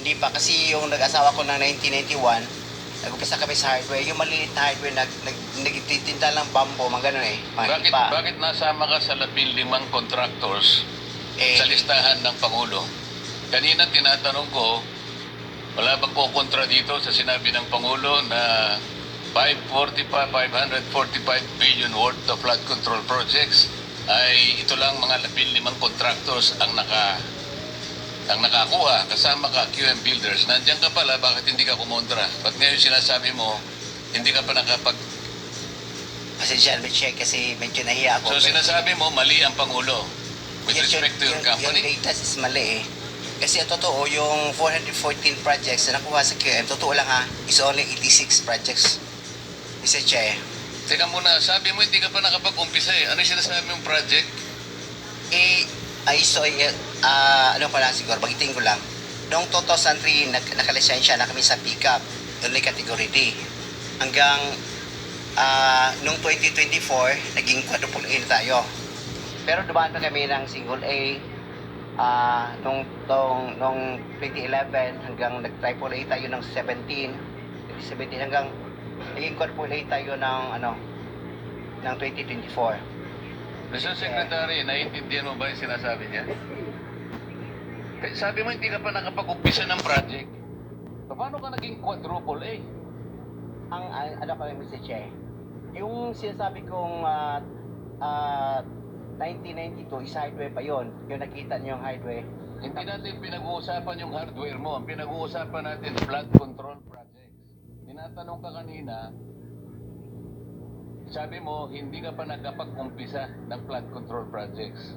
Hindi pa kasi yung nag-asawa ko ng 1991, nag-upisa kami sa hardware. Yung maliit na hardware, nagtitinda lang bambo, mga ganun eh. Mga ipa. Bakit nasama ka sa 15 contractors sa listahan ng Pangulo? Kanina tinatanong ko, wala bang kukontra dito sa sinabi ng Pangulo na 545 billion worth of flood control projects ay ito lang mga 15 contractors ang nakakuha, kasama ka QM Builders. Nandiyan ka pala, bakit hindi ka kumontra? Ba't ngayon sinasabi mo, hindi ka pa nakapag... Pasensya, check kasi medyo nahiya ako. So sinasabi mo, mali ang Pangulo with Yes, respect to your company? Yung data is mali eh. Kasi ang totoo, yung 414 projects na nakuha sa QM, totoo lang ha, is only 86 projects. Mr. Che. Teka muna, sabi mo hindi ka pa nakapag-umpisa eh. Ano yung sinasabi mong project? Ano ko lang siguro, bagitin ko lang. Noong 2003, nakalisensya na kami sa pickup, only category D. Hanggang noong 2024, naging quadruple A na tayo. Pero dumaan pa kami ng single A noong 2011 hanggang nag-triple A tayo ng 2017 hanggang naging quadruple A tayo ng ng 2024. Mr. Secretary, naiintindihan mo ba yung sinasabi niya? Sabi mo hindi ka pa nakapag-umpisa ng project. Paano ka naging quadruple A? Ang ano ko lang, Mr. Che, yung sinasabi kong 1992 is hardware pa yon. Yung nakita niyo yung hardware. Hindi natin pinag-uusapan yung hardware mo. Ang pinag-uusapan natin, flood control projects. Tinatanong ka kanina, sabi mo, hindi ka pa nakapag-umpisa ng flood control projects.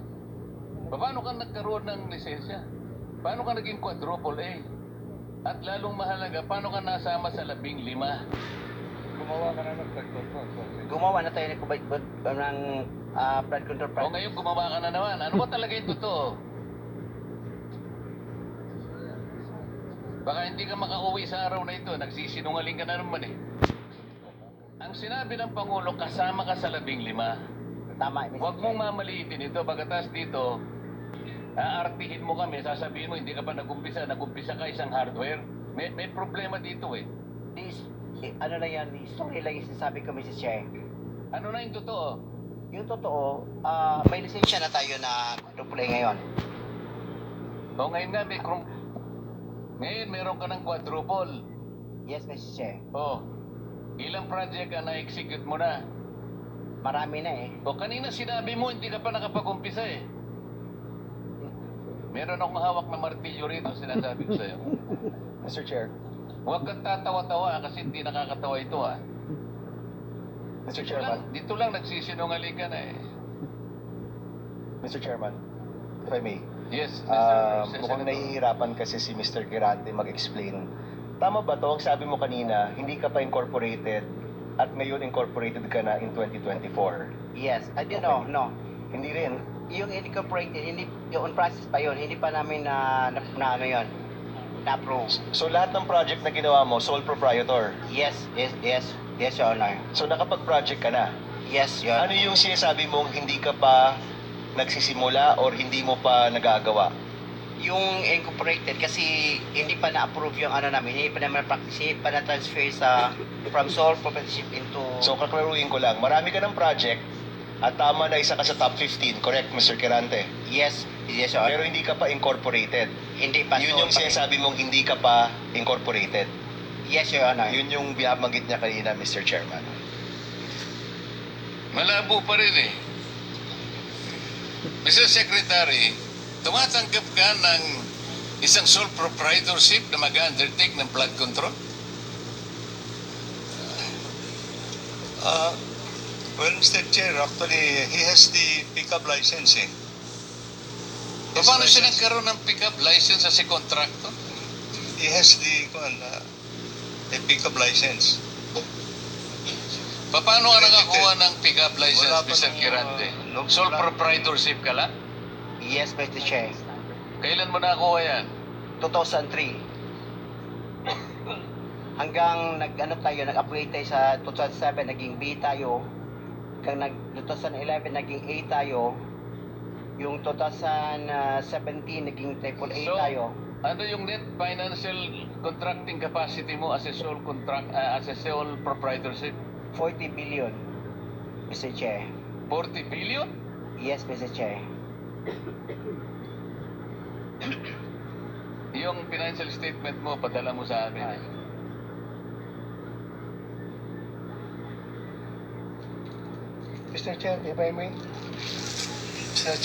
Paano ka nagkaroon ng lisensya? Paano ka naging quadruple A? At lalong mahalaga, paano ka nasama sa 15? Gumawa ka na ng flood control project. Gumawa na tayo ng flood control O project. ngayon gumawa ka na naman. Ano ba talaga yung totoo? Baka hindi ka makauwi sa araw na ito. Nagsisinungaling ka na naman eh. Ang sinabi ng Pangulo, kasama ka sa 15. Tama, Mr. Huwag mong mamaliitin ito. Pagkatas dito, aartihin mo kami, sasabihin mo, hindi ka pa nag-umpisa ka isang hardware. May problema dito eh. Ano lang yan, story lang yung sinasabi ko, Mrs. Che. Ano na yung totoo? Yung totoo, may lisensya na tayo na quadruple A ngayon. O ngayon nga, ngayon meron ka ng quadruple. Yes, Mrs. Che. O, ilang project ang na-execute mo na? Marami na eh. O kanina sinabi mo, hindi ka pa nakapag-umpisa eh. Meron akong hawak na martilyo rito, sinasabi ko sa'yo. Mr. Chair. Huwag kang tatawa-tawa kasi hindi nakakatawa ito ah. Mr. Chairman. Dito lang nagsisinungaling ka na eh. Mr. Chairman, if I may. Yes, Mukhang nahihirapan kasi si Mr. Girante mag-explain. Tama ba to? Ang sabi mo kanina, hindi ka pa incorporated at ngayon incorporated ka na in 2024. Yes. I don't Okay. know, no. Hindi rin. Yung incorporated, hindi, yung on process pa yun, hindi pa namin na-approve. So lahat ng project na ginawa mo, sole proprietor. Yes, Your Honor. So nakapag-project ka na. Yes, Your Ano yung sinasabi mong hindi ka pa nagsisimula or hindi mo pa nagagawa? Yung incorporated, kasi hindi pa na-approve yung namin, hindi pa naman practice, hindi pa na-transfer from sole proprietorship into... So kaklaruhin ko lang, marami ka ng project at tama na isa ka sa top 15, correct Mr. Kirante? Yes, Your Honor. Pero hindi ka pa incorporated. Hindi pa. Yun yung sinasabi mong hindi ka pa incorporated. Yes, Your Honor. Yun yung binabanggit niya kanina, Mr. Chairman. Malabo pa rin eh. Mr. Secretary, tumatanggap ka ng isang sole proprietorship na mag-undertake ng flood control? Well, Mr. Chair, actually, he has the pickup licensing. Paano siya nagkaroon ng pick-up license as a contractor? He has the pickup license. Paano ka nakakuha ng pick-up license, Wala pa Mr. ng, Kirante? wala. Sole proprietorship ka lang? Yes, Mr. Chair. Kailan mo nakakuha yan? 2003. Hanggang nag-upgrade tayo sa 2007, naging B tayo. Hanggang 2011, naging A tayo. Yung 2017, naging triple A So, tayo. Ano yung net financial contracting capacity mo as a sole proprietorship? 40 billion, Mr. Chair. 40 billion? Yes, Mr. Chair. Yung financial statement mo, padala mo sa amin. Mr. Chair, if I may. Mr. Chair.